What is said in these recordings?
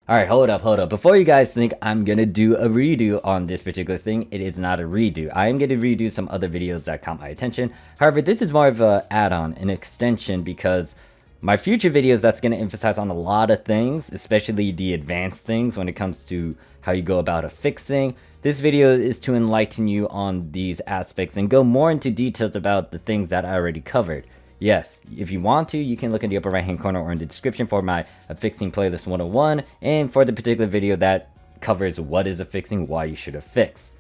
Alright, hold up. Before you guys think I'm gonna do a redo on this particular thing, it is not a redo. I am gonna redo some other videos that caught my attention. However, this is more of an add-on, an extension, because my future videos that's gonna emphasize on a lot of things, especially the advanced things when it comes to how you go about affixing. This video is to enlighten you on these aspects and go more into details about the things that I already covered. Yes, if you want to, you can look in the upper right hand corner or in the description for my Affixing Playlist 101 and for the particular video that covers what is affixing, why you should affix.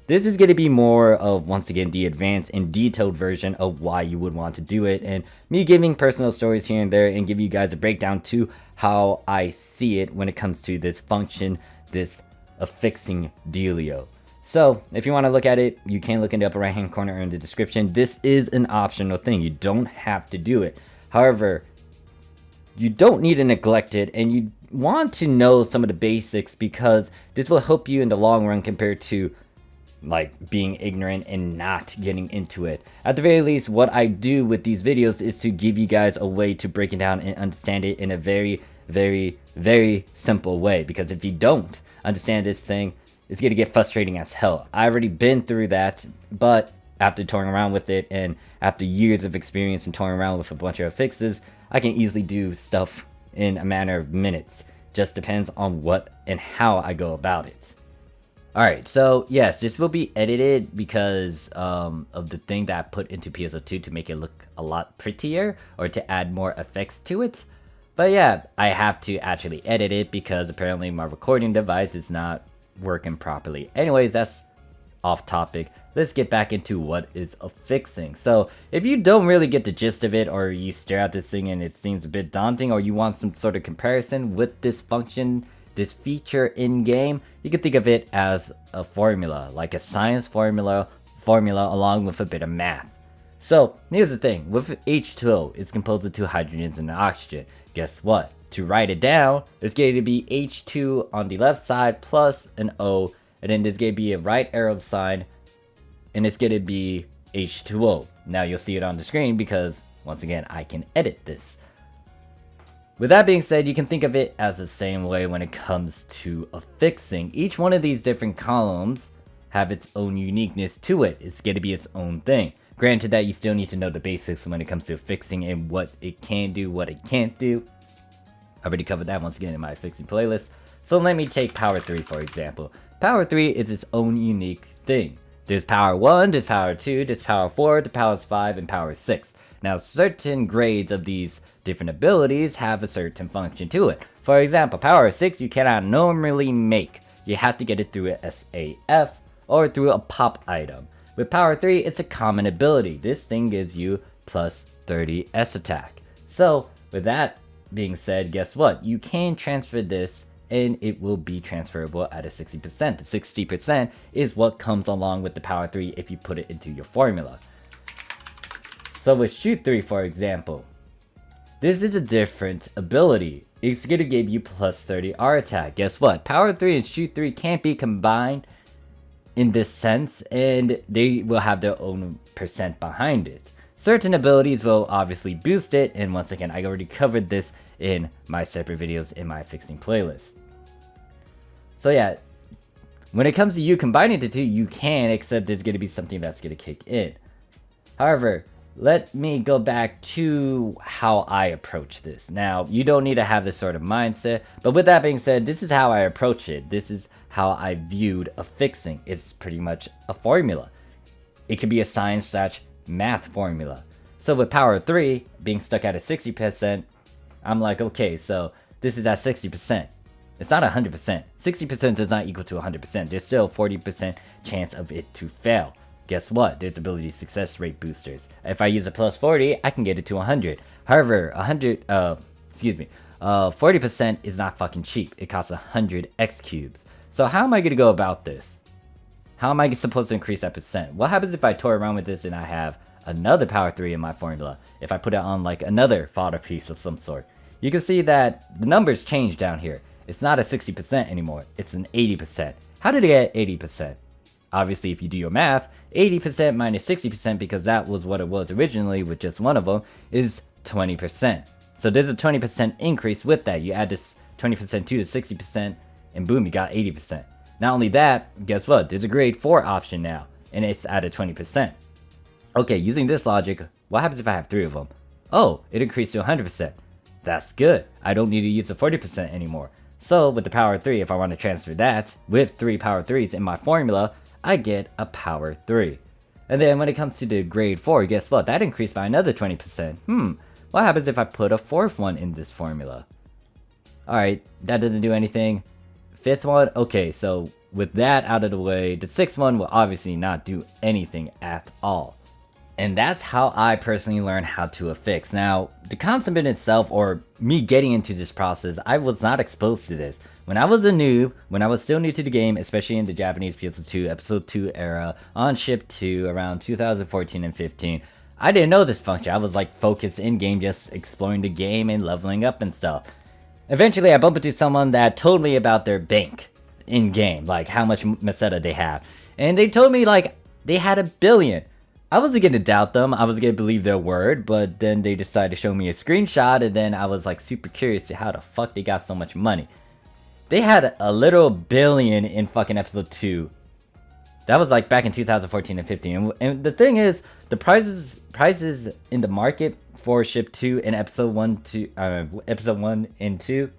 This is going to be more of, once again, the advanced and detailed version of why you would want to do it, and me giving personal stories here and there and give you guys a breakdown to how I see it when it comes to this function, this affixing dealio. So, if you want to look at it, you can look in the upper right hand corner or in the description. This is an optional thing. You don't have to do it. However, you don't need to neglect it, and you want to know some of the basics because this will help you in the long run compared to like being ignorant and not getting into it. At the very least, what I do with these videos is to give you guys a way to break it down and understand it in a very, very, very simple way. Because if you don't understand this thing, it's going to get frustrating as hell. I've already been through that, but after toying around with it and after years of experience and toying around with a bunch of fixes, I can easily do stuff in a matter of minutes. Just depends on what and how I go about it. Alright, so yes, this will be edited because of the thing that I put into PSO2 to make it look a lot prettier or to add more effects to it. But yeah, I have to actually edit it because apparently my recording device is not working properly. Anyways, that's off topic. Let's get back into what is affixing. So if you don't really get the gist of it, or you stare at this thing and it seems a bit daunting, or you want some sort of comparison with this function, this feature in game, you can think of it as a formula, like a science formula along with a bit of math. So here's the thing, with H2O, it's composed of two hydrogens and an oxygen. Guess what? To write it down, it's going to be H2 on the left side plus an O, and then there's going to be a right arrow sign, and it's going to be H2O. Now you'll see it on the screen because, once again, I can edit this. With that being said, you can think of it as the same way when it comes to affixing. Each one of these different columns have its own uniqueness to it. It's going to be its own thing. Granted that you still need to know the basics when it comes to affixing and what it can do, what it can't do. I already covered that once again in my affixing playlist. So let me take power 3 for example. Power 3 is its own unique thing. There's power 1, there's power 2, there's power 4, the power 5, and power 6. Now certain grades of these different abilities have a certain function to it. For example, power 6 you cannot normally make. You have to get it through a SAF or through a pop item. With power 3, it's a common ability. This thing gives you plus 30 S attack. So with that being said, guess what? You can transfer this and it will be transferable at a 60%. The 60% is what comes along with the power 3 if you put it into your formula. So with shoot 3 for example, this is a different ability. It's going to give you plus 30 R attack. Guess what? Power 3 and shoot 3 can't be combined in this sense, and they will have their own percent behind it. Certain abilities will obviously boost it, and once again, I already covered this in my separate videos in my affixing playlist. So yeah, when it comes to you combining the two, you can, except there's going to be something that's going to kick in. However, let me go back to how I approach this. Now, you don't need to have this sort of mindset, but with that being said, this is how I approach it. This is how I viewed affixing. It's pretty much a formula. It can be a science/math formula. So with power 3 being stuck at a 60%, I'm like, okay, so this is at 60%. It's not 100%. 60% does not equal to 100%. There's still a 40% chance of it to fail. Guess what? There's ability success rate boosters. If I use a plus 40, I can get it to 100. However, 40% is not fucking cheap. It costs 100 X cubes. So how am I going to go about this? How am I supposed to increase that percent? What happens if I toy around with this and I have another power 3 in my formula? If I put it on like another fodder piece of some sort. You can see that the numbers change down here. It's not a 60% anymore. It's an 80%. How did it get 80%? Obviously, if you do your math, 80% minus 60%, because that was what it was originally with just one of them, is 20%. So there's a 20% increase with that. You add this 20% 2 to 60%, and boom, you got 80%. Not only that, guess what? There's a grade 4 option now, and it's at a 20%. Okay, using this logic, what happens if I have 3 of them? Oh, it increased to 100%. That's good. I don't need to use the 40% anymore. So with the power 3, if I want to transfer that with 3 power 3s in my formula, I get a power 3. And then when it comes to the grade 4, guess what? That increased by another 20%. What happens if I put a 4th one in this formula? Alright, that doesn't do anything. 5th one, okay, so with that out of the way, the 6th one will obviously not do anything at all. And that's how I personally learned how to affix. Now, the concept in itself, or me getting into this process, I was not exposed to this. When I was a noob, when I was still new to the game, especially in the Japanese PSO2 episode 2 era, on ship 2 around 2014 and 15, I didn't know this function. I was like focused in game, just exploring the game and leveling up and stuff. Eventually, I bumped into someone that told me about their bank in game, like how much meseta they have. And they told me like they had 1 billion. I wasn't gonna doubt them, I was gonna believe their word, but then they decided to show me a screenshot, and then I was like super curious to how the fuck they got so much money. They had a little billion in fucking episode 2. That was like back in 2014 and 15. And the thing is, the prices in the market for ship 2 and episode 1 and 2,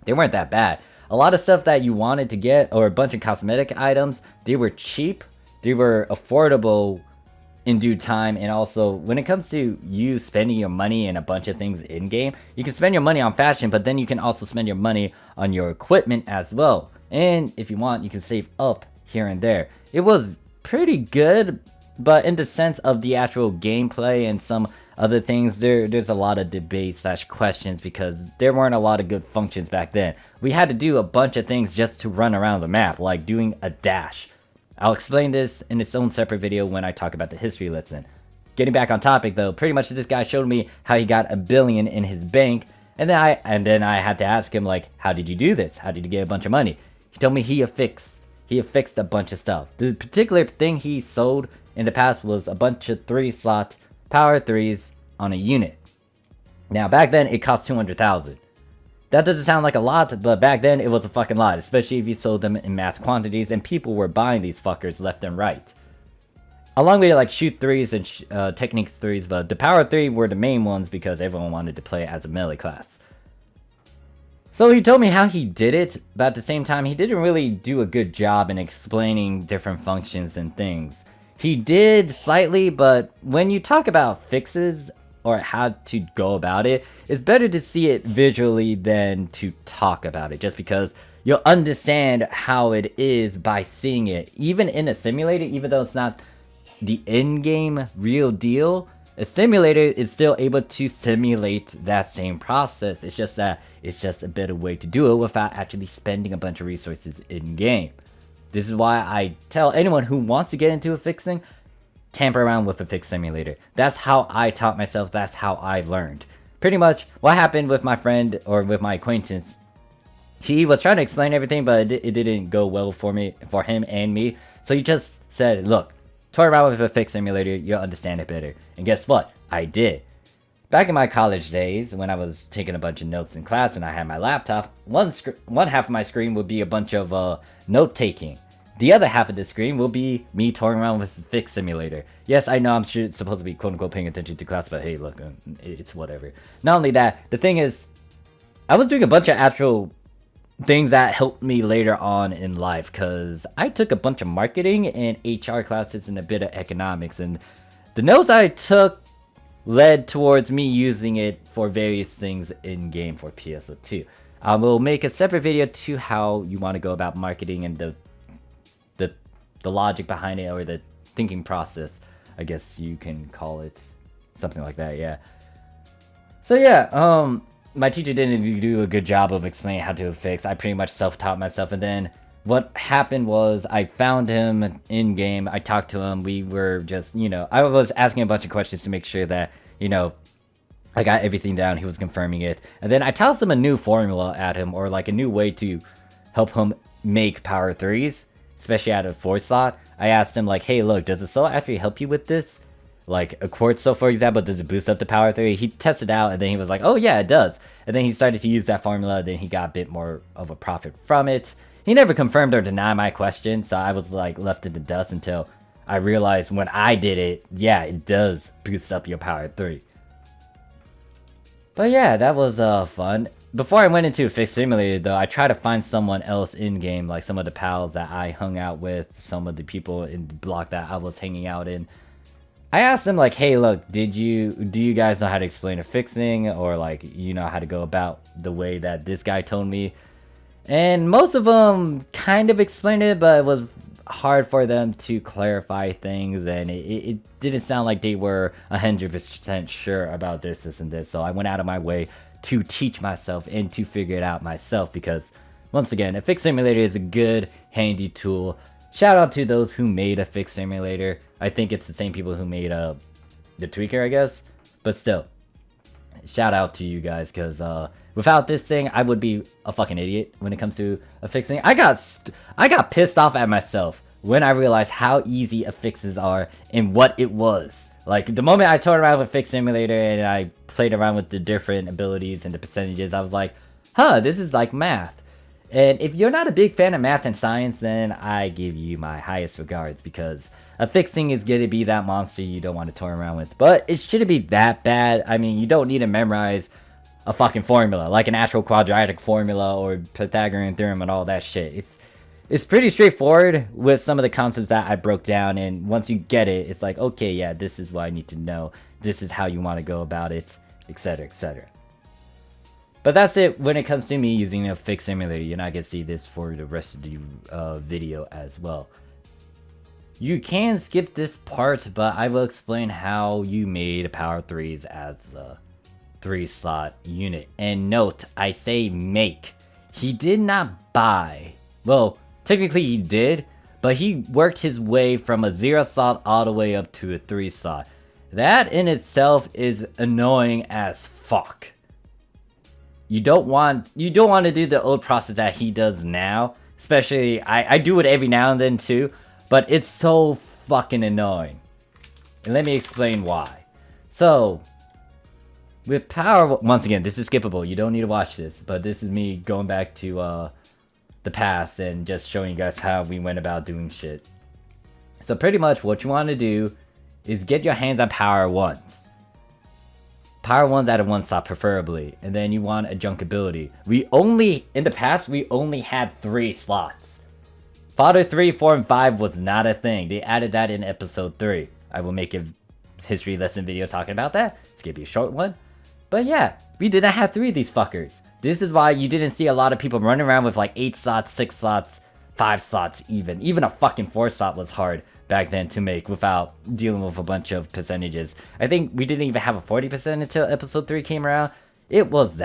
they weren't that bad. A lot of stuff that you wanted to get, or a bunch of cosmetic items, they were cheap, they were affordable in due time. And also when it comes to you spending your money in a bunch of things in game, you can spend your money on fashion, but then you can also spend your money on your equipment as well. And if you want, you can save up here and there. It was pretty good, but in the sense of the actual gameplay and some other things, there's a lot of debate / questions, because there weren't a lot of good functions back then. We had to do a bunch of things just to run around the map, like doing a dash. I'll explain this in its own separate video when I talk about the history lesson. Getting back on topic though, pretty much this guy showed me how he got 1 billion in his bank, and then I had to ask him like, how did you do this? How did you get a bunch of money? He told me he affixed a bunch of stuff. The particular thing he sold in the past was a bunch of 3-slot power 3s on a unit. Now back then it cost 200,000. That doesn't sound like a lot, but back then it was a fucking lot, especially if you sold them in mass quantities and people were buying these fuckers left and right. Along with like shoot 3s and technique 3s, but the power 3 were the main ones because everyone wanted to play as a melee class. So he told me how he did it, but at the same time he didn't really do a good job in explaining different functions and things. He did slightly, but when you talk about fixes or how to go about it, it's better to see it visually than to talk about it, just because you'll understand how it is by seeing it. Even in a simulator, even though it's not the in-game real deal, a simulator is still able to simulate that same process. It's just that it's just a better way to do it without actually spending a bunch of resources in-game. This is why I tell anyone who wants to get into affixing, tamper around with Affix Simulator. That's how I taught myself, that's how I learned. Pretty much what happened with my friend, or with my acquaintance, he was trying to explain everything, but it didn't go well for him and me. So he just said, look, toy around with Affix Simulator, you'll understand it better. And guess what? I did. Back in my college days, when I was taking a bunch of notes in class and I had my laptop, one half of my screen would be a bunch of note-taking. The other half of the screen will be me touring around with Affix Simulator. Yes, I know I'm supposed to be quote-unquote paying attention to class, but hey, look, it's whatever. Not only that, the thing is, I was doing a bunch of actual things that helped me later on in life, because I took a bunch of marketing and HR classes and a bit of economics, and the notes I took led towards me using it for various things in-game for PSO2. I will make a separate video to how you want to go about marketing and the logic behind it, or the thinking process, I guess you can call it. Something like that, yeah. So yeah, my teacher didn't do a good job of explaining how to affix. I pretty much self-taught myself, and then what happened was I found him in-game, I talked to him, we were just, I was asking a bunch of questions to make sure that, I got everything down, he was confirming it. And then I tossed him a new formula at him, or like a new way to help him make power 3s. Especially out of 4-slot, I asked him like, hey look, does the soul actually help you with this? like a quartz cell, for example, does it boost up to power 3? He tested out, and then he was like, oh yeah, it does. And then he started to use that formula, then he got a bit more of a profit from it. He never confirmed or denied my question, so I was like left in the dust until I realized when I did it, yeah, it does boost up your power 3. But yeah, that was fun. Before I went into Affix Simulator though, I tried to find someone else in-game, like some of the pals that I hung out with, some of the people in the block that I was hanging out in. I asked them like, hey look, do you guys know how to explain affixing, or like, you know how to go about the way that this guy told me? And most of them kind of explained it, but it was hard for them to clarify things, and it didn't sound like they were 100% sure about this and this. So I went out of my way to teach myself and to figure it out myself, because once again, Affix Simulator is a good, handy tool. Shout out to those who made Affix Simulator. I think it's the same people who made the Tweaker, I guess. But still, shout out to you guys, because without this thing, I would be a fucking idiot when it comes to affixing. I got pissed off at myself when I realized how easy affixes are and what it was. Like, the moment I toyed around with Affix Simulator and I played around with the different abilities and the percentages, I was like, huh, this is like math. And if you're not a big fan of math and science, then I give you my highest regards, because affixing is going to be that monster you don't want to toy around with. But it shouldn't be that bad. I mean, you don't need to memorize a fucking formula, like an actual quadratic formula or Pythagorean theorem and all that shit. It's pretty straightforward with some of the concepts that I broke down, and once you get it, it's like, okay, yeah, this is what I need to know. This is how you want to go about it, etc, etc. But that's it when it comes to me using a Affix Simulator. You're not going to see this for the rest of the video as well. You can skip this part, but I will explain how you made Power 3s as a 3-slot unit. And note, I say make. He did not buy. Well, technically he did, but he worked his way from a 0-slot all the way up to a 3-slot. That in itself is annoying as fuck. You don't want to do the old process that he does now. Especially, I do it every now and then too, but it's so fucking annoying. And let me explain why. So, with power, once again, this is skippable. You don't need to watch this, but this is me going back to the past and just showing you guys how we went about doing shit. So pretty much what you want to do is get your hands on power 1s. Power 1s out of 1 slot preferably, and then you want a junk ability. In the past, we only had 3 slots. Fodder 3, 4, and 5 was not a thing. They added that in episode 3. I will make a history lesson video talking about that. It's gonna be a short one. But yeah, we didn't have 3 of these fuckers. This is why you didn't see a lot of people running around with like 8 slots, 6 slots, 5 slots even. Even a fucking 4 slot was hard back then to make without dealing with a bunch of percentages. I think we didn't even have a 40% until episode 3 came around. It was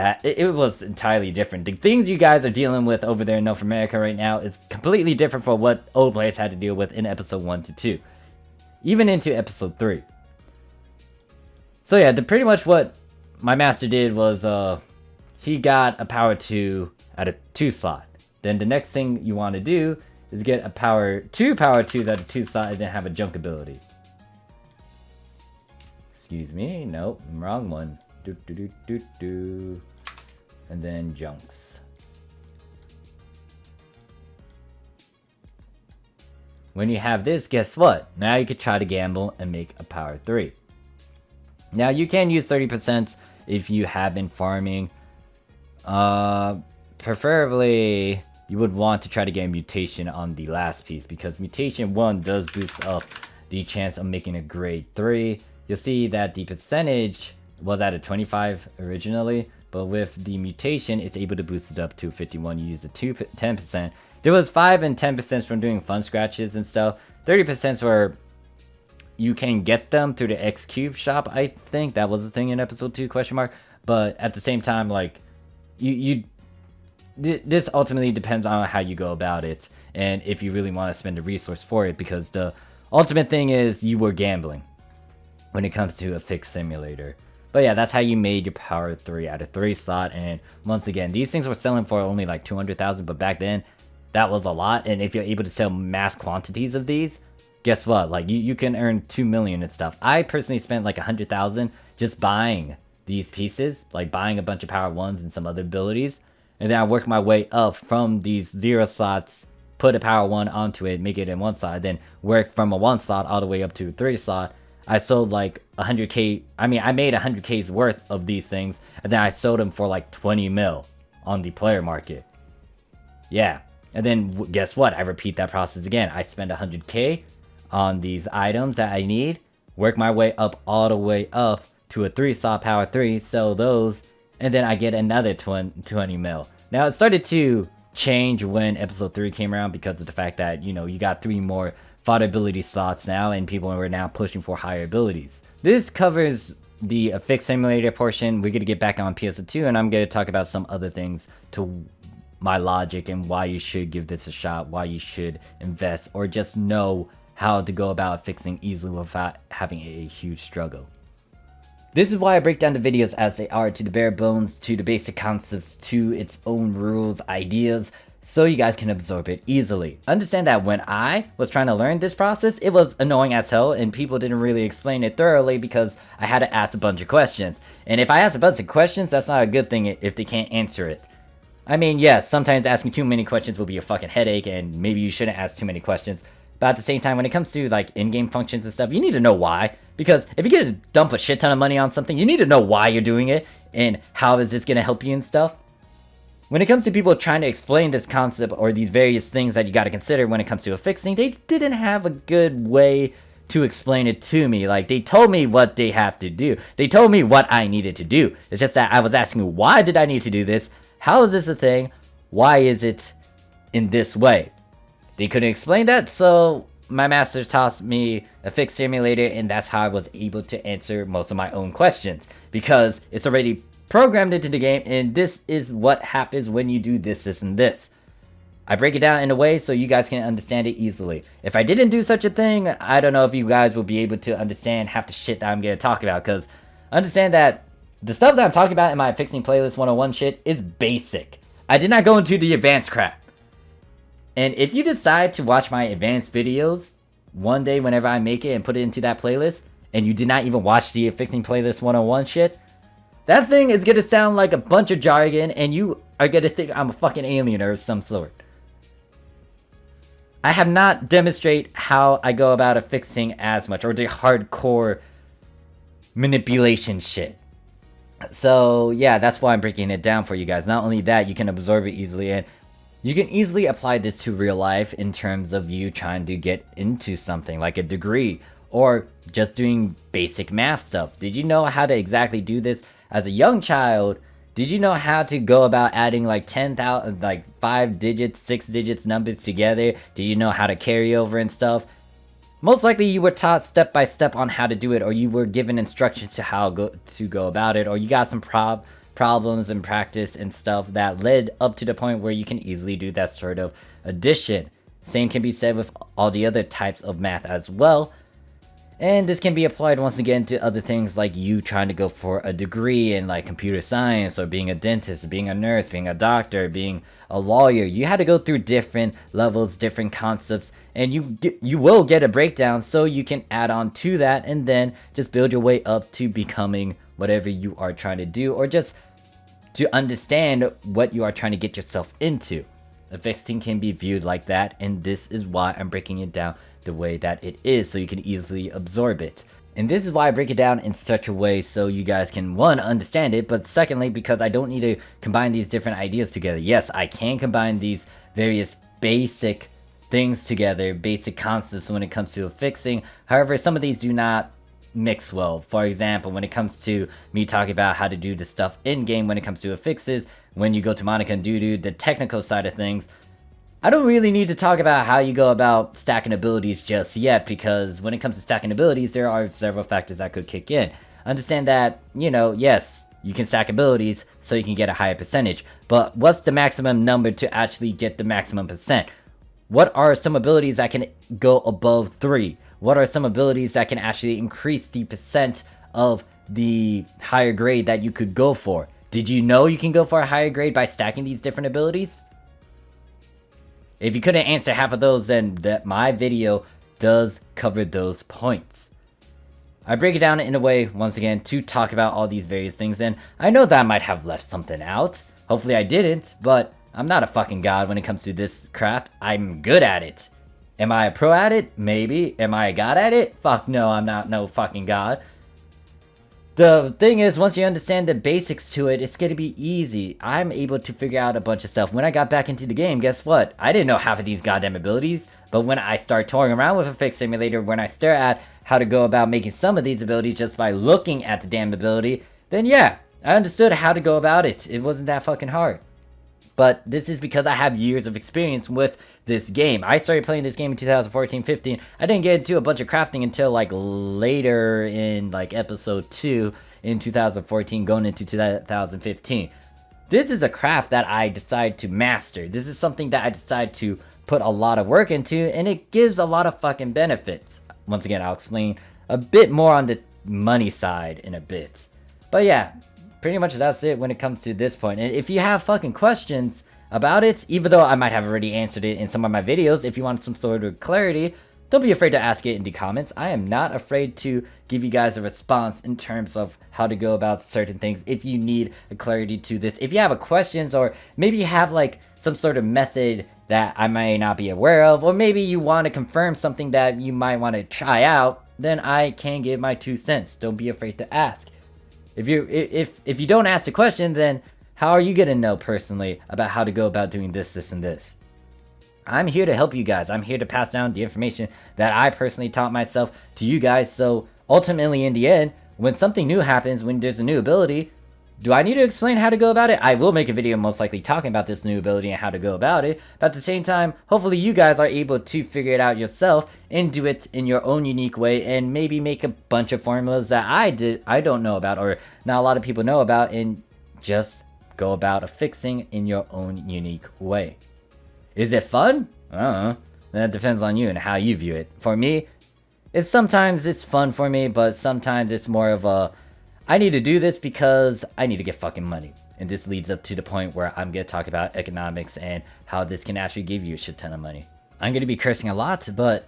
entirely different. The things you guys are dealing with over there in North America right now is completely different from what old players had to deal with in episode 1 to 2. Even into episode 3. So yeah, pretty much what my master did was he got a power 2 at a 2 slot. Then the next thing you want to do is get a power 2s at a 2 slot and then have a junk ability. Excuse me, nope, wrong one. And then junks. When you have this, guess what? Now you could try to gamble and make a power 3. Now you can use 30% if you have been farming. Preferably you would want to try to get a mutation on the last piece, because mutation 1 does boost up the chance of making a grade 3. You'll see that the percentage was at a 25 originally, but with the mutation it's able to boost it up to 51. You use the 10%. There was 5 and 10% from doing fun scratches and stuff. 30% were you can get them through the X Cube shop. I think that was the thing in episode 2 question mark. But at the same time, like this ultimately depends on how you go about it, and if you really want to spend a resource for it, because the ultimate thing is you were gambling when it comes to Affix Simulator. But yeah, that's how you made your power 3 out of 3 slot. And once again, these things were selling for only like 200,000, but back then that was a lot. And if you're able to sell mass quantities of these, guess what? Like you can earn 2 million and stuff. I personally spent like 100,000 just buying these pieces, like buying a bunch of power 1s and some other abilities. And then I worked my way up from these 0 slots, put a power 1 onto it, make it in 1 slot, then work from a 1 slot all the way up to a 3 slot. I sold like 100k, I made 100k's worth of these things, and then I sold them for like 20 mil on the player market. Yeah, and then guess what? I repeat that process again. I spend 100k on these items that I need, work my way up all the way up to a 3 slot power 3, sell those, and then I get another 20 mil. Now it started to change when episode 3 came around because of the fact that, you know, you got 3 more fodder ability slots now and people were now pushing for higher abilities. This covers the Affix simulator portion. We're going to get back on PSO2 and I'm going to talk about some other things to my logic and why you should give this a shot, why you should invest, or just know how to go about fixing easily without having a huge struggle. This is why I break down the videos as they are, to the bare bones, to the basic concepts, to its own rules, ideas, so you guys can absorb it easily. Understand that when I was trying to learn this process, it was annoying as hell and people didn't really explain it thoroughly because I had to ask a bunch of questions. And if I ask a bunch of questions, that's not a good thing if they can't answer it. I mean, yes, sometimes asking too many questions will be a fucking headache and maybe you shouldn't ask too many questions. But at the same time, when it comes to like in-game functions and stuff, you need to know why. Because if you get to dump a shit ton of money on something, you need to know why you're doing it and how is this going to help you and stuff. When it comes to people trying to explain this concept or these various things that you got to consider when it comes to affixing, they didn't have a good way to explain it to me. Like, they told me what they have to do. They told me what I needed to do. It's just that I was asking, why did I need to do this? How is this a thing? Why is it in this way? They couldn't explain that, so my master taught me Affix simulator, and that's how I was able to answer most of my own questions. Because it's already programmed into the game, and this is what happens when you do this, this, and this. I break it down in a way so you guys can understand it easily. If I didn't do such a thing, I don't know if you guys will be able to understand half the shit that I'm going to talk about. Because understand that the stuff that I'm talking about in my Affixing Playlist 101 shit is basic. I did not go into the advanced crap. And if you decide to watch my advanced videos one day whenever I make it and put it into that playlist, and you did not even watch the Affixing Playlist 101 shit, that thing is going to sound like a bunch of jargon and you are going to think I'm a fucking alien or some sort. I have not demonstrated how I go about affixing as much, or the hardcore manipulation shit. So yeah, that's why I'm breaking it down for you guys. Not only that, you can absorb it easily, and you can easily apply this to real life in terms of you trying to get into something like a degree or just doing basic math stuff. Did you know how to exactly do this as a young child? Did you know how to go about adding like 10,000, like 5 digits, 6 digits numbers together? Do you know how to carry over and stuff? Most likely you were taught step by step on how to do it, or you were given instructions to how to go about it, or you got some problems in practice and stuff that led up to the point where you can easily do that sort of addition. Same can be said with all the other types of math as well. And this can be applied once again to other things like you trying to go for a degree in like computer science, or being a dentist, being a nurse, being a doctor, being a lawyer. You had to go through different levels, different concepts, and you will get a breakdown so you can add on to that and then just build your way up to becoming whatever you are trying to do, or just to understand what you are trying to get yourself into. Affixing can be viewed like that, and this is why I'm breaking it down the way that it is, so you can easily absorb it. And this is why I break it down in such a way so you guys can, one, understand it, but secondly, because I don't need to combine these different ideas together. Yes, I can combine these various basic things together, basic concepts when it comes to affixing. However, some of these do not mix well. For example, when it comes to me talking about how to do the stuff in-game when it comes to affixes, when you go to Monica and Dudu, the technical side of things, I don't really need to talk about how you go about stacking abilities just yet, because when it comes to stacking abilities, there are several factors that could kick in. Understand that, you know, yes, you can stack abilities so you can get a higher percentage, but what's the maximum number to actually get the maximum percent? What are some abilities that can go above 3? What are some abilities that can actually increase the percent of the higher grade that you could go for? Did you know you can go for a higher grade by stacking these different abilities? If you couldn't answer half of those, then my video does cover those points. I break it down in a way, once again, to talk about all these various things, and I know that I might have left something out. Hopefully I didn't, but I'm not a fucking god when it comes to this craft. I'm good at it. Am I a pro at it? Maybe. Am I a god at it? Fuck no, I'm not no fucking god. The thing is, once you understand the basics to it, it's gonna be easy. I'm able to figure out a bunch of stuff. When I got back into the game, guess what? I didn't know half of these goddamn abilities, but when I start toying around with Affix Simulator, when I stare at how to go about making some of these abilities just by looking at the damn ability, then yeah, I understood how to go about it. It wasn't that fucking hard. But this is because I have years of experience with this game. I started playing this game in 2014-15. I didn't get into a bunch of crafting until like later in like episode 2 in 2014 going into 2015. This is a craft that I decided to master. This is something that I decided to put a lot of work into, and it gives a lot of fucking benefits. Once again, I'll explain a bit more on the money side in a bit. But yeah, pretty much that's it when it comes to this point. And if you have fucking questions about it, even though I might have already answered it in some of my videos, if you want some sort of clarity, don't be afraid to ask it in the comments. I am not afraid to give you guys a response in terms of how to go about certain things if you need a clarity to this. If you have a questions, or maybe you have like some sort of method that I may not be aware of, or maybe you want to confirm something that you might want to try out, then I can give my 2 cents. Don't be afraid to ask. If you don't ask the question, then how are you gonna know personally about how to go about doing this, and this? I'm here to help you guys. I'm here to pass down the information that I personally taught myself to you guys. So ultimately, in the end, when something new happens, when there's a new ability, do I need to explain how to go about it? I will make a video most likely talking about this new ability and how to go about it. But at the same time, hopefully you guys are able to figure it out yourself and do it in your own unique way, and maybe make a bunch of formulas that I don't know about, or not a lot of people know about, and just go about affixing in your own unique way. Is it fun? I don't know. That depends on you and how you view it. For me, sometimes it's fun for me, but sometimes it's more of a, I need to do this because I need to get fucking money. And this leads up to the point where I'm going to talk about economics and how this can actually give you a shit ton of money. I'm going to be cursing a lot, but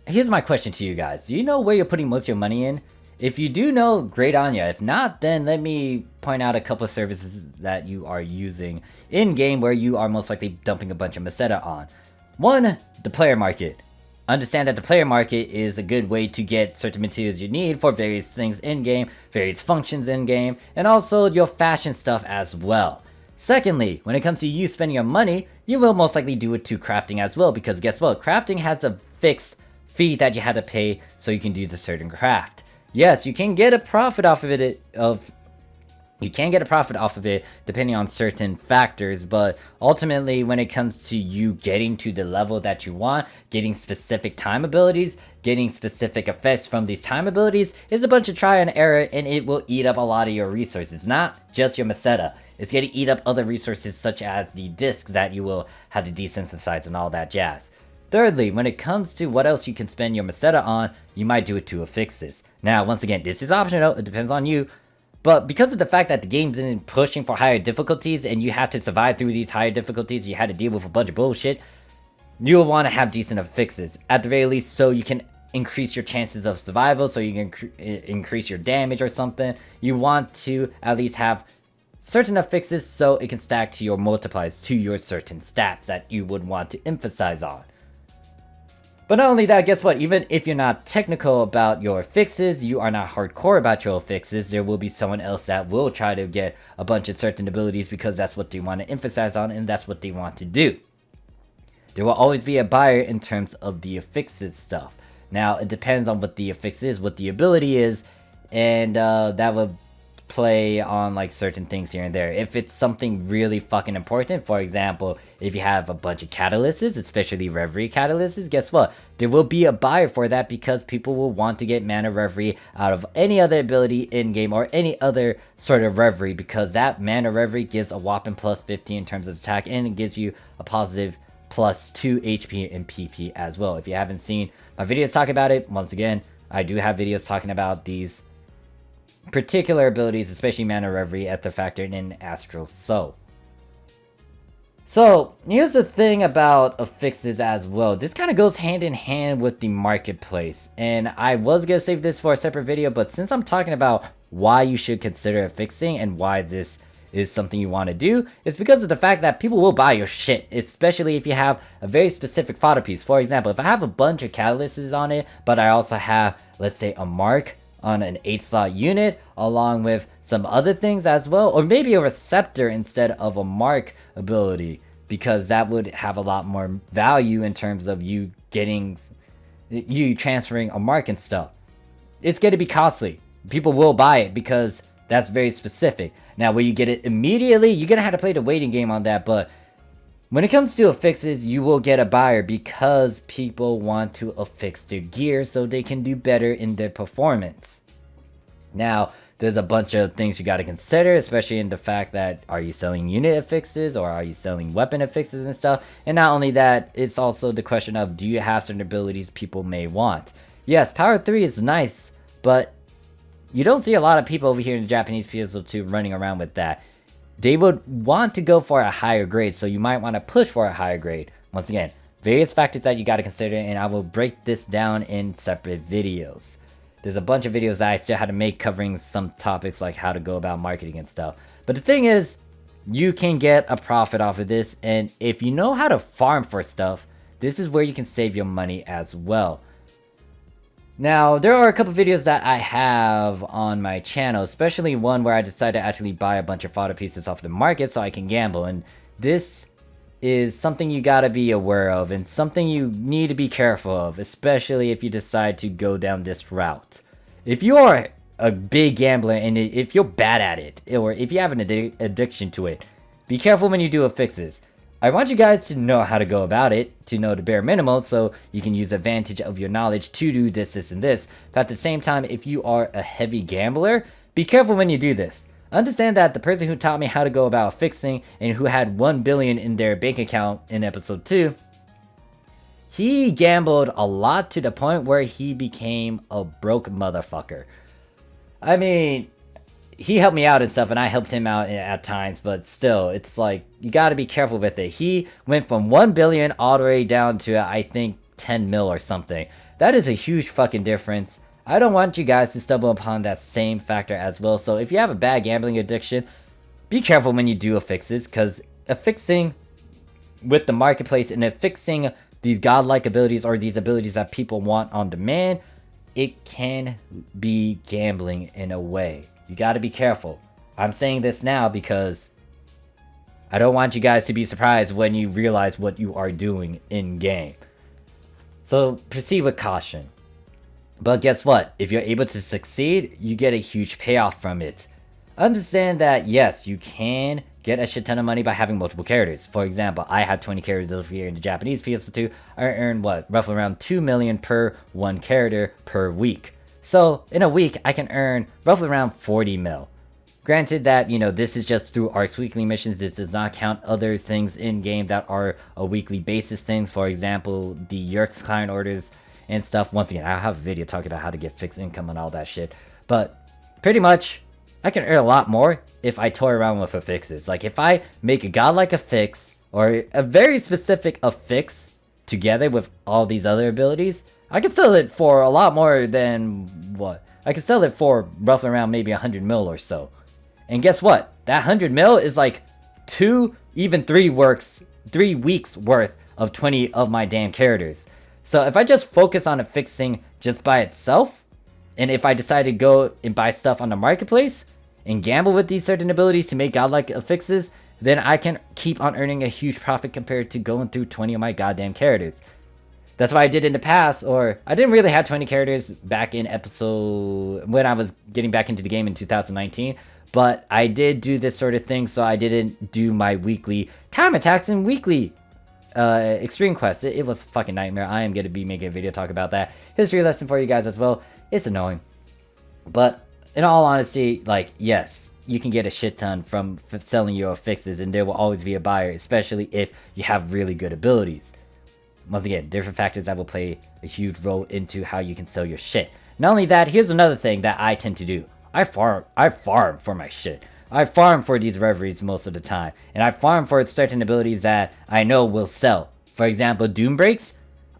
here's my question to you guys. Do you know where you're putting most of your money in? If you do know, great on ya. If not, then let me point out a couple of services that you are using in-game where you are most likely dumping a bunch of Meseta on. 1, the player market. Understand that the player market is a good way to get certain materials you need for various things in-game, various functions in-game, and also your fashion stuff as well. Secondly, when it comes to you spending your money, you will most likely do it to crafting as well, because guess what? Crafting has a fixed fee that you have to pay so you can do the certain craft. Yes, you can get a profit off of it, depending on certain factors, but ultimately when it comes to you getting to the level that you want, getting specific time abilities, getting specific effects from these time abilities, is a bunch of try and error, and it will eat up a lot of your resources, not just your Meseta. It's going to eat up other resources such as the discs that you will have to desynthesize and all that jazz. Thirdly, when it comes to what else you can spend your Meseta on, you might do it to Affixes. Now, once again, this is optional, it depends on you, but because of the fact that the game isn't pushing for higher difficulties and you have to survive through these higher difficulties, you had to deal with a bunch of bullshit, you will want to have decent Affixes, at the very least, so you can increase your chances of survival, so you can increase your damage or something. You want to at least have certain Affixes so it can stack to your multipliers, to your certain stats that you would want to emphasize on. But not only that, guess what? Even if you're not technical about your affixes, you are not hardcore about your affixes, there will be someone else that will try to get a bunch of certain abilities because that's what they want to emphasize on and that's what they want to do. There will always be a buyer in terms of the affixes stuff. Now, it depends on what the affix is, what the ability is, and that will play on like certain things here and there. If it's something really fucking important, for example, if you have a bunch of catalysts, especially Reverie catalysts, guess what? There will be a buyer for that because people will want to get mana Reverie out of any other ability in-game or any other sort of Reverie, because that mana Reverie gives a whopping plus 50 in terms of attack, and it gives you a positive plus 2 HP and PP as well. If you haven't seen my videos talking about it, once again, I do have videos talking about these particular abilities, especially mana Reverie, at the factor in Astral Soul. So here's the thing about affixes as well. This kind of goes hand in hand with the marketplace, and I was gonna save this for a separate video, but since I'm talking about why you should consider affixing and why this is something you want to do, it's because of the fact that people will buy your shit, especially if you have a very specific fodder piece. For example, if I have a bunch of catalysts on it, but I also have, let's say, a mark on an 8-slot unit along with some other things as well, or maybe a receptor instead of a mark ability, because that would have a lot more value in terms of you transferring a mark and stuff. It's going to be costly. People will buy it because that's very specific. Now, will you get it immediately? You're going to have to play the waiting game on that, but when it comes to affixes, you will get a buyer because people want to affix their gear so they can do better in their performance. Now, there's a bunch of things you got to consider, especially in the fact that, are you selling unit affixes or are you selling weapon affixes and stuff? And not only that, it's also the question of, do you have certain abilities people may want? Yes, Power 3 is nice, but you don't see a lot of people over here in the Japanese PSO2 running around with that. They would want to go for a higher grade, so you might want to push for a higher grade. Once again, various factors that you got to consider, and I will break this down in separate videos. There's a bunch of videos that I still had to make covering some topics like how to go about marketing and stuff. But the thing is, you can get a profit off of this, and if you know how to farm for stuff, this is where you can save your money as well. Now, there are a couple videos that I have on my channel, especially one where I decided to actually buy a bunch of fodder pieces off the market so I can gamble, and this is something you gotta be aware of and something you need to be careful of, especially if you decide to go down this route. If you are a big gambler and if you're bad at it, or if you have an addiction to it, be careful when you do affixes. I want you guys to know how to go about it, to know the bare minimum, so you can use advantage of your knowledge to do this, this, and this. But at the same time, if you are a heavy gambler, be careful when you do this. Understand that the person who taught me how to go about affixing and who had 1 billion in their bank account in episode 2, he gambled a lot to the point where he became a broke motherfucker. I mean, he helped me out and stuff, and I helped him out at times, but still, it's like, you gotta be careful with it. He went from 1 billion all the way down to, I think, 10 mil or something. That is a huge fucking difference. I don't want you guys to stumble upon that same factor as well, so if you have a bad gambling addiction, be careful when you do affixes, because affixing with the marketplace and affixing these godlike abilities or these abilities that people want on demand, it can be gambling in a way. You got to be careful. I'm saying this now because I don't want you guys to be surprised when you realize what you are doing in game. So proceed with caution. But guess what? If you're able to succeed, you get a huge payoff from it. Understand that yes, you can get a shit ton of money by having multiple characters. For example, I have 20 characters over here in the Japanese PSO2. I earn what? Roughly around 2 million per one character per week. So in a week, I can earn roughly around 40 mil. Granted that, you know, this is just through Arks Weekly Missions. This does not count other things in-game that are a weekly basis things. For example, the Yerkes client orders and stuff. Once again, I'll have a video talking about how to get fixed income and all that shit. But pretty much, I can earn a lot more if I toy around with affixes. Like, if I make a godlike affix, or a very specific affix, together with all these other abilities, I can sell it for a lot more than, what? I can sell it for roughly around maybe 100 mil or so. And guess what? That 100 mil is like 2, even 3 weeks worth of 20 of my damn characters. So if I just focus on affixing just by itself, and if I decide to go and buy stuff on the marketplace, and gamble with these certain abilities to make godlike affixes, then I can keep on earning a huge profit compared to going through 20 of my goddamn characters. That's what I did in the past, or I didn't really have 20 characters back in when I was getting back into the game in 2019, but I did do this sort of thing, so I didn't do my weekly time attacks and weekly extreme quests. It was a fucking nightmare. I am going to be making a video talk about that. History lesson for you guys as well. It's annoying. But in all honesty, like, yes, you can get a shit ton from selling your affixes, and there will always be a buyer, especially if you have really good abilities. Once again, different factors that will play a huge role into how you can sell your shit. Not only that, here's another thing that I tend to do. I farm for my shit. I farm for these reveries most of the time, and I farm for certain abilities that I know will sell. For example, Doom Breaks,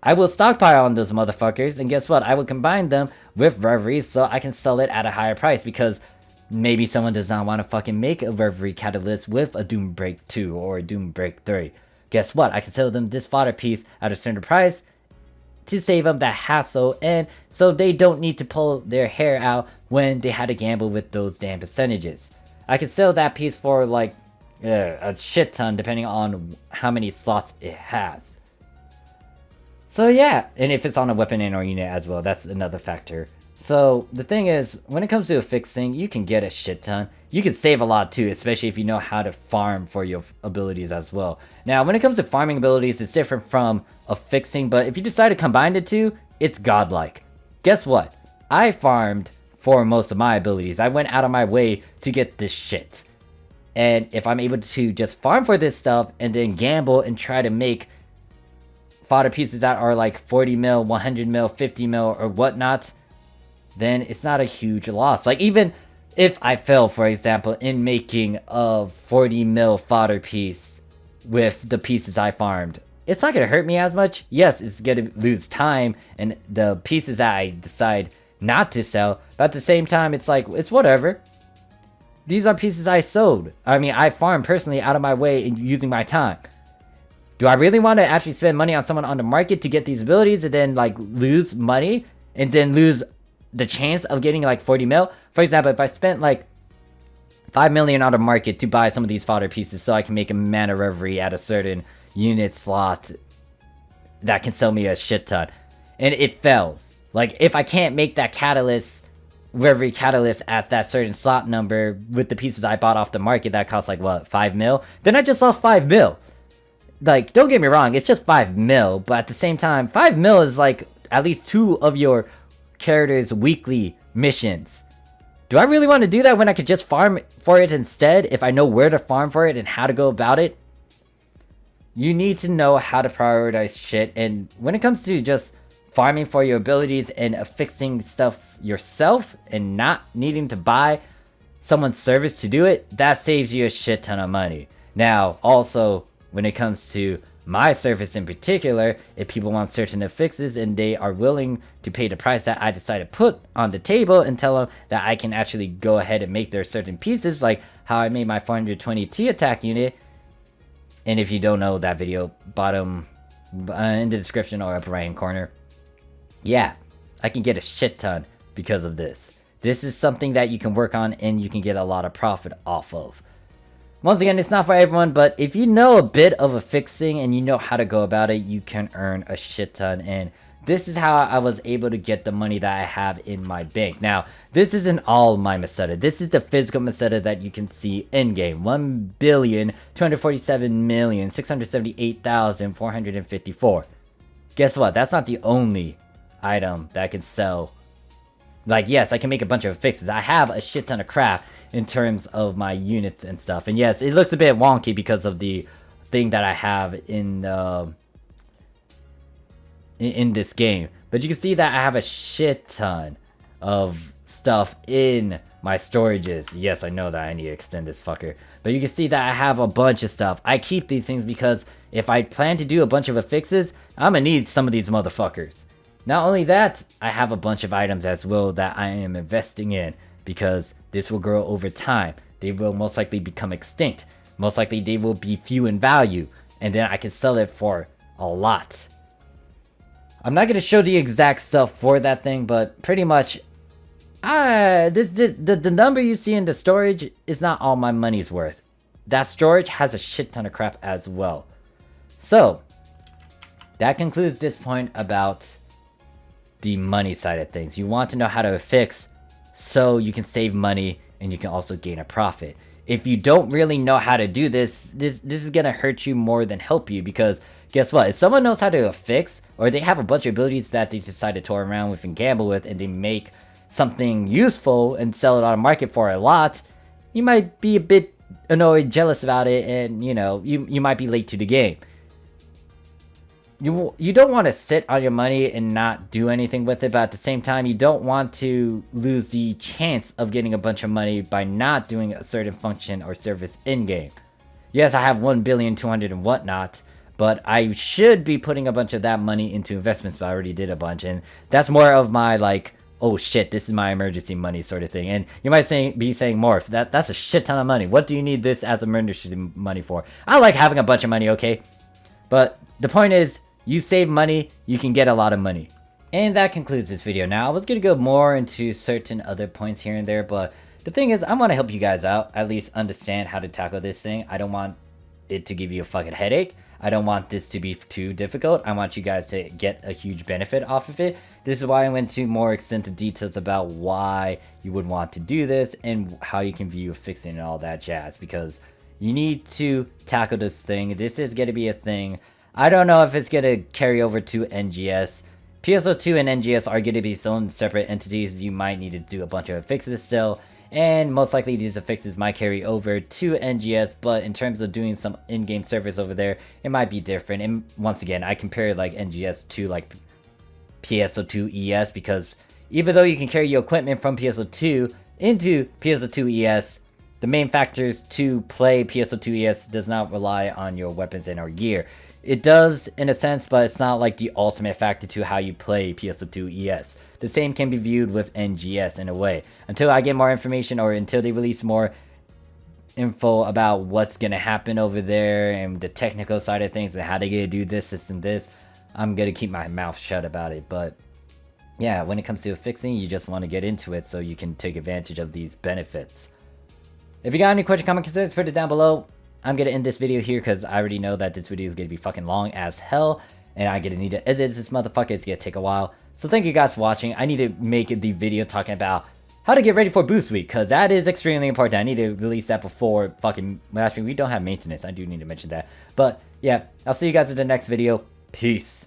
I will stockpile on those motherfuckers, and guess what? I will combine them with reveries so I can sell it at a higher price, because maybe someone does not want to fucking make a reverie catalyst with a Doom Break 2 or a Doom Break 3. Guess what? I can sell them this fodder piece at a certain price to save them that hassle, and so they don't need to pull their hair out when they had to gamble with those damn percentages. I can sell that piece for like a shit ton depending on how many slots it has. So yeah, and if it's on a weapon and or unit as well, that's another factor. So the thing is, when it comes to affixing, you can get a shit ton. You can save a lot too, especially if you know how to farm for your abilities as well. Now, when it comes to farming abilities, it's different from affixing, but if you decide to combine the two, it's godlike. Guess what? I farmed for most of my abilities. I went out of my way to get this shit. And if I'm able to just farm for this stuff and then gamble and try to make fodder pieces that are like 40 mil, 100 mil, 50 mil, or whatnot, then it's not a huge loss. Like, even if I fail, for example, in making a 40 mil fodder piece with the pieces I farmed, it's not going to hurt me as much. Yes, it's going to lose time and the pieces that I decide not to sell, but at the same time, it's like, it's whatever. These are pieces I sold. I mean, I farmed personally out of my way and using my time. Do I really want to actually spend money on someone on the market to get these abilities and then like lose money and then lose the chance of getting like 40 mil? For example, if I spent like 5 million on the market to buy some of these fodder pieces so I can make a mana reverie at a certain unit slot that can sell me a shit ton, and it fails. Like, if I can't make that catalyst, reverie catalyst at that certain slot number with the pieces I bought off the market that cost like what, 5 mil, then I just lost 5 mil. Like, don't get me wrong, it's just 5 mil, but at the same time, 5 mil is like at least 2 of your character's weekly missions. Do I really want to do that when I could just farm for it instead if I know where to farm for it and how to go about it? You need to know how to prioritize shit, and when it comes to just farming for your abilities and affixing stuff yourself and not needing to buy someone's service to do it, that saves you a shit ton of money. Now, also, when it comes to my service in particular, if people want certain affixes and they are willing to pay the price that I decide to put on the table and tell them that I can actually go ahead and make their certain pieces, like how I made my 420T attack unit. And if you don't know that video, bottom in the description or upper right hand corner. Yeah, I can get a shit ton because of this. This is something that you can work on and you can get a lot of profit off of. Once again, it's not for everyone, but if you know a bit of affixing and you know how to go about it, you can earn a shit ton. And this is how I was able to get the money that I have in my bank. Now, this isn't all my Meseta. This is the physical Meseta that you can see in-game. 1,247,678,454. Guess what? That's not the only item that I can sell. Like, yes, I can make a bunch of affixes. I have a shit ton of crap in terms of my units and stuff. And yes, it looks a bit wonky because of the thing that I have in this game. But you can see that I have a shit ton of stuff in my storages. Yes, I know that I need to extend this fucker. But you can see that I have a bunch of stuff. I keep these things because if I plan to do a bunch of affixes, I'm gonna need some of these motherfuckers. Not only that, I have a bunch of items as well that I am investing in because this will grow over time. They will most likely become extinct. Most likely they will be few in value, and then I can sell it for a lot. I'm not going to show the exact stuff for that thing, but pretty much the number you see in the storage is not all my money's worth. That storage has a shit ton of crap as well. So that concludes this point about the money side of things. You want to know how to affix so you can save money and you can also gain a profit. If you don't really know how to do this is gonna hurt you more than help you, because guess what? If someone knows how to affix, or they have a bunch of abilities that they decide to toy around with and gamble with, and they make something useful and sell it on the market for a lot, you might be a bit annoyed, jealous about it, and you know, you might be late to the game. you don't want to sit on your money and not do anything with it, but at the same time, you don't want to lose the chance of getting a bunch of money by not doing a certain function or service in-game. Yes, I have 1,200,000,000 and whatnot, but I should be putting a bunch of that money into investments, but I already did a bunch, and that's more of my, like, oh shit, this is my emergency money sort of thing. And you might be saying, Morph, that's a shit ton of money. What do you need this as emergency money for? I like having a bunch of money, okay? But the point is, you save money, you can get a lot of money. And that concludes this video. Now, I was going to go more into certain other points here and there, but the thing is, I want to help you guys out, at least understand how to tackle this thing. I don't want it to give you a fucking headache. I don't want this to be too difficult. I want you guys to get a huge benefit off of it. This is why I went into more extensive details about why you would want to do this and how you can view affixing and all that jazz, because you need to tackle this thing. This is going to be a thing. I don't know if it's going to carry over to NGS. PSO2 and NGS are going to be own separate entities. You might need to do a bunch of affixes still, and most likely these affixes might carry over to NGS, but in terms of doing some in-game service over there, it might be different. And once again, I compare like NGS to like PSO2 ES, because even though you can carry your equipment from PSO2 into PSO2 ES, the main factors to play PSO2 ES does not rely on your weapons and or gear. It does in a sense, but it's not like the ultimate factor to how you play PSO2 ES. The same can be viewed with NGS in a way. Until I get more information, or until they release more info about what's going to happen over there and the technical side of things and how they're going to do this and this, I'm going to keep my mouth shut about it. But yeah, when it comes to affixing, you just want to get into it so you can take advantage of these benefits. If you got any question, comment, concerns, put it down below. I'm going to end this video here because I already know that this video is going to be fucking long as hell. And I'm going to need to edit this motherfucker. It's going to take a while. So thank you guys for watching. I need to make the video talking about how to get ready for boost week, because that is extremely important. I need to release that before fucking... Actually, we don't have maintenance. I do need to mention that. But yeah, I'll see you guys in the next video. Peace.